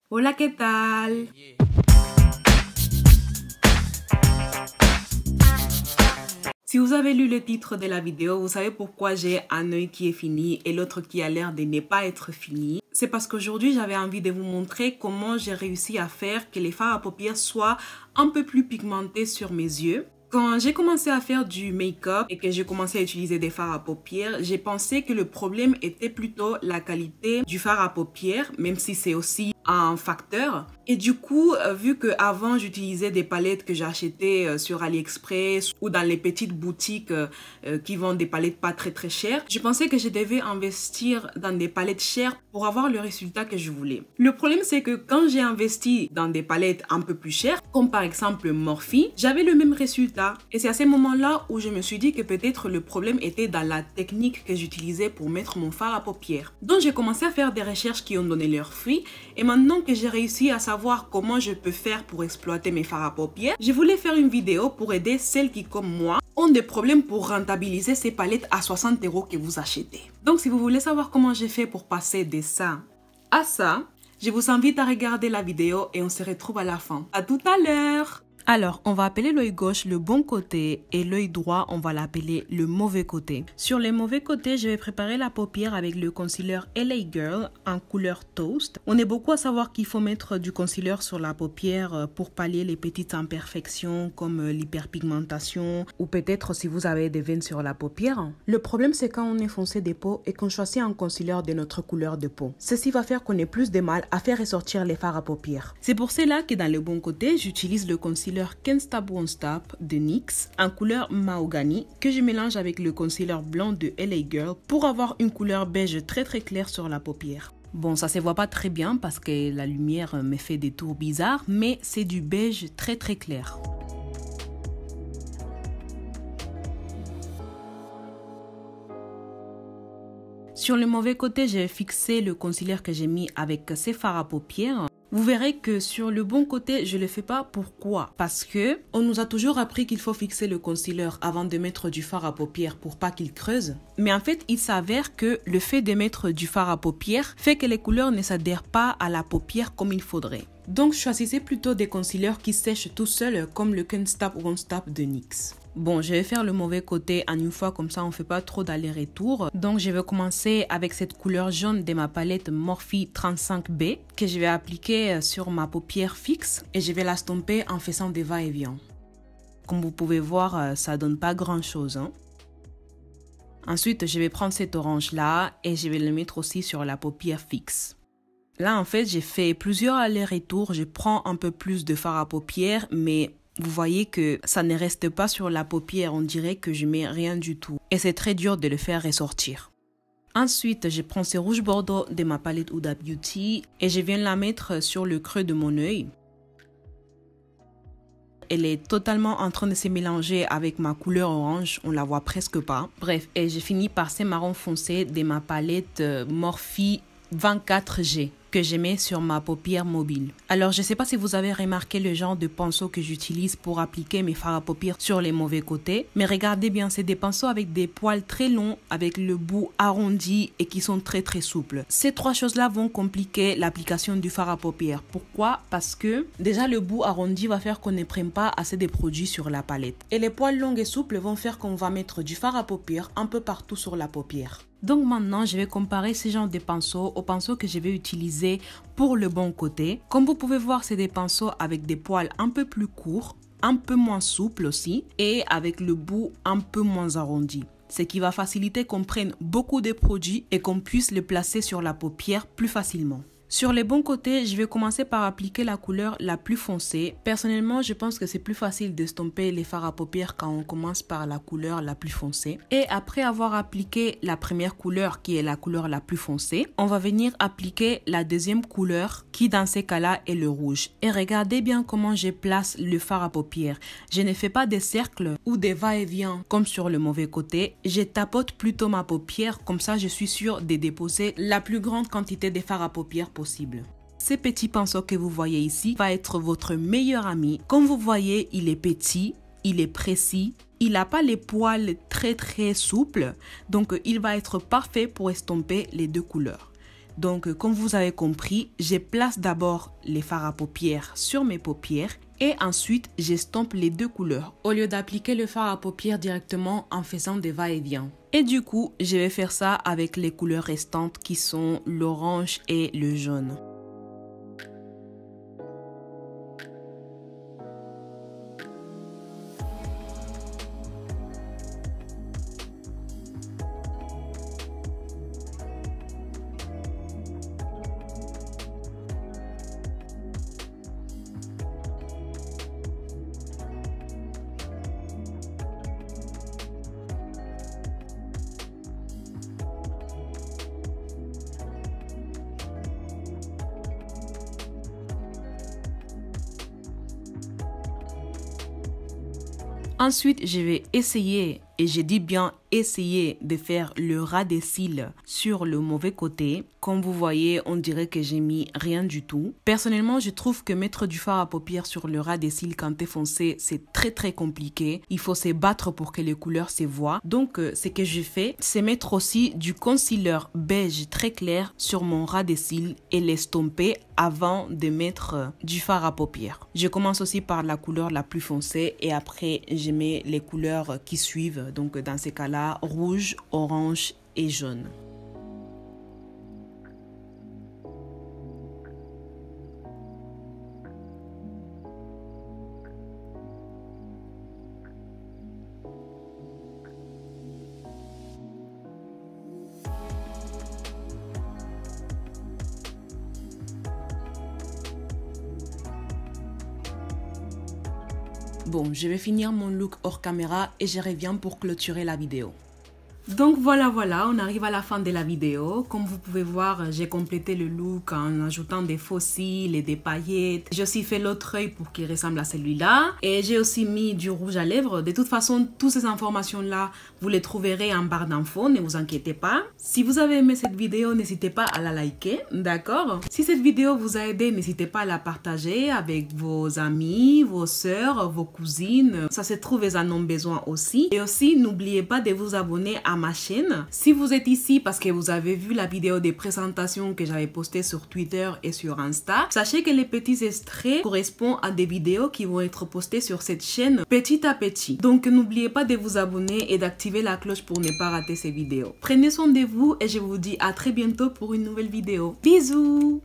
Hola, ¿qué tal? Si vous avez lu le titre de la vidéo, vous savez pourquoi j'ai un œil qui est fini et l'autre qui a l'air de ne pas être fini. C'est parce qu'aujourd'hui, j'avais envie de vous montrer comment j'ai réussi à faire que les fards à paupières soient un peu plus pigmentés sur mes yeux. Quand j'ai commencé à faire du make-up et que j'ai commencé à utiliser des fards à paupières, j'ai pensé que le problème était plutôt la qualité du fard à paupières, même si c'est aussi un facteur. Et du coup, vu qu'avant j'utilisais des palettes que j'achetais sur AliExpress ou dans les petites boutiques qui vendent des palettes pas très chères, je pensais que je devais investir dans des palettes chères pour avoir le résultat que je voulais. Le problème, c'est que quand j'ai investi dans des palettes un peu plus chères, comme par exemple Morphe, j'avais le même résultat. Et c'est à ces moments-là où je me suis dit que peut-être le problème était dans la technique que j'utilisais pour mettre mon fard à paupières. Donc j'ai commencé à faire des recherches qui ont donné leurs fruits. Et maintenant que j'ai réussi à savoir comment je peux faire pour exploiter mes fards à paupières, je voulais faire une vidéo pour aider celles qui, comme moi, ont des problèmes pour rentabiliser ces palettes à 60 € que vous achetez. Donc si vous voulez savoir comment j'ai fait pour passer de ça à ça, je vous invite à regarder la vidéo et on se retrouve à la fin. À tout à l'heure! Alors, on va appeler l'œil gauche le bon côté et l'œil droit, on va l'appeler le mauvais côté. Sur le mauvais côté, je vais préparer la paupière avec le concealer LA Girl en couleur Toast. On est beaucoup à savoir qu'il faut mettre du concealer sur la paupière pour pallier les petites imperfections comme l'hyperpigmentation ou peut-être si vous avez des veines sur la paupière. Le problème, c'est quand on est foncé des peaux et qu'on choisit un concealer de notre couleur de peau. Ceci va faire qu'on ait plus de mal à faire ressortir les fards à paupières. C'est pour cela que dans le bon côté, j'utilise le concealer Can't Stop Won't Stop de NYX en couleur mahogany que je mélange avec le concealer blanc de LA Girl pour avoir une couleur beige très claire sur la paupière. Bon, ça se voit pas très bien parce que la lumière me fait des tours bizarres, mais c'est du beige très clair. Sur le mauvais côté, j'ai fixé le concealer que j'ai mis avec ces fards à paupières. Vous verrez que sur le bon côté, je ne le fais pas. Pourquoi? Parce que on nous a toujours appris qu'il faut fixer le concealer avant de mettre du fard à paupières pour pas qu'il creuse. Mais en fait, il s'avère que le fait de mettre du fard à paupières fait que les couleurs ne s'adhèrent pas à la paupière comme il faudrait. Donc, choisissez plutôt des concealers qui sèchent tout seuls comme le Can't Stop Won't Stop de NYX. Bon, je vais faire le mauvais côté en une fois, comme ça on ne fait pas trop d'aller-retour. Donc je vais commencer avec cette couleur jaune de ma palette Morphe 35B que je vais appliquer sur ma paupière fixe et je vais l'estomper en faisant des va-et-vient. Comme vous pouvez voir, ça donne pas grand chose. Ensuite, je vais prendre cet orange là et je vais le mettre aussi sur la paupière fixe. Là en fait, j'ai fait plusieurs allers-retours, je prends un peu plus de fard à paupières, mais vous voyez que ça ne reste pas sur la paupière, on dirait que je mets rien du tout. Et c'est très dur de le faire ressortir. Ensuite, je prends ce rouge bordeaux de ma palette Huda Beauty et je viens la mettre sur le creux de mon œil. Elle est totalement en train de se mélanger avec ma couleur orange, on la voit presque pas. Bref, et j'ai fini par ce marron foncé de ma palette Morphe 24G. Que je mets sur ma paupière mobile. Alors je sais pas si vous avez remarqué le genre de pinceau que j'utilise pour appliquer mes fards à paupières sur les mauvais côtés, mais regardez bien, c'est des pinceaux avec des poils très longs, avec le bout arrondi et qui sont très souples. Ces trois choses-là vont compliquer l'application du fard à paupières. Pourquoi? Parce que déjà le bout arrondi va faire qu'on ne prenne pas assez de produits sur la palette. Et les poils longs et souples vont faire qu'on va mettre du fard à paupières un peu partout sur la paupière. Donc maintenant, je vais comparer ce genre de pinceaux aux pinceaux que je vais utiliser pour le bon côté. Comme vous pouvez voir, c'est des pinceaux avec des poils un peu plus courts, un peu moins souples aussi et avec le bout un peu moins arrondi. Ce qui va faciliter qu'on prenne beaucoup de produits et qu'on puisse les placer sur la paupière plus facilement. Sur les bons côtés, je vais commencer par appliquer la couleur la plus foncée. Personnellement, je pense que c'est plus facile d'estomper les fards à paupières quand on commence par la couleur la plus foncée. Et après avoir appliqué la première couleur qui est la couleur la plus foncée, on va venir appliquer la deuxième couleur qui dans ces cas-là est le rouge. Et regardez bien comment je place le fard à paupières. Je ne fais pas des cercles ou des va-et-vient comme sur le mauvais côté. Je tapote plutôt ma paupière, comme ça je suis sûre de déposer la plus grande quantité de fard à paupières possible. Ce petit pinceau que vous voyez ici va être votre meilleur ami. Comme vous voyez, il est petit, il est précis, il n'a pas les poils très souples, donc il va être parfait pour estomper les deux couleurs. Donc comme vous avez compris, je place d'abord les fards à paupières sur mes paupières et ensuite j'estompe les deux couleurs au lieu d'appliquer le fard à paupières directement en faisant des va-et-vient. Et du coup, je vais faire ça avec les couleurs restantes qui sont l'orange et le jaune. Ensuite, je vais essayer, et je dis bien essayer de faire le ras des cils sur le mauvais côté. Comme vous voyez, on dirait que j'ai mis rien du tout. Personnellement, je trouve que mettre du fard à paupières sur le ras des cils quand t'es foncé, c'est très compliqué. Il faut se battre pour que les couleurs se voient. Donc, ce que je fais, c'est mettre aussi du concealer beige très clair sur mon ras des cils et l'estomper avant de mettre du fard à paupières. Je commence aussi par la couleur la plus foncée et après, je mets les couleurs qui suivent. Donc, dans ces cas-là, rouge, orange et jaune. Bon, je vais finir mon look hors caméra et je reviens pour clôturer la vidéo. Donc voilà, on arrive à la fin de la vidéo. Comme vous pouvez voir, j'ai complété le look en ajoutant des faux cils et des paillettes. J'ai aussi fait l'autre œil pour qu'il ressemble à celui-là. Et j'ai aussi mis du rouge à lèvres. De toute façon, toutes ces informations-là, vous les trouverez en barre d'infos, ne vous inquiétez pas. Si vous avez aimé cette vidéo, n'hésitez pas à la liker, d'accord? Si cette vidéo vous a aidé, n'hésitez pas à la partager avec vos amis, vos sœurs, vos cousines. Ça se trouve, elles en ont besoin aussi. Et aussi, n'oubliez pas de vous abonner à ma chaîne. Si vous êtes ici parce que vous avez vu la vidéo des présentations que j'avais postées sur Twitter et sur Insta, sachez que les petits extraits correspondent à des vidéos qui vont être postées sur cette chaîne petit à petit. Donc n'oubliez pas de vous abonner et d'activer la cloche pour ne pas rater ces vidéos. Prenez soin de vous et je vous dis à très bientôt pour une nouvelle vidéo. Bisous!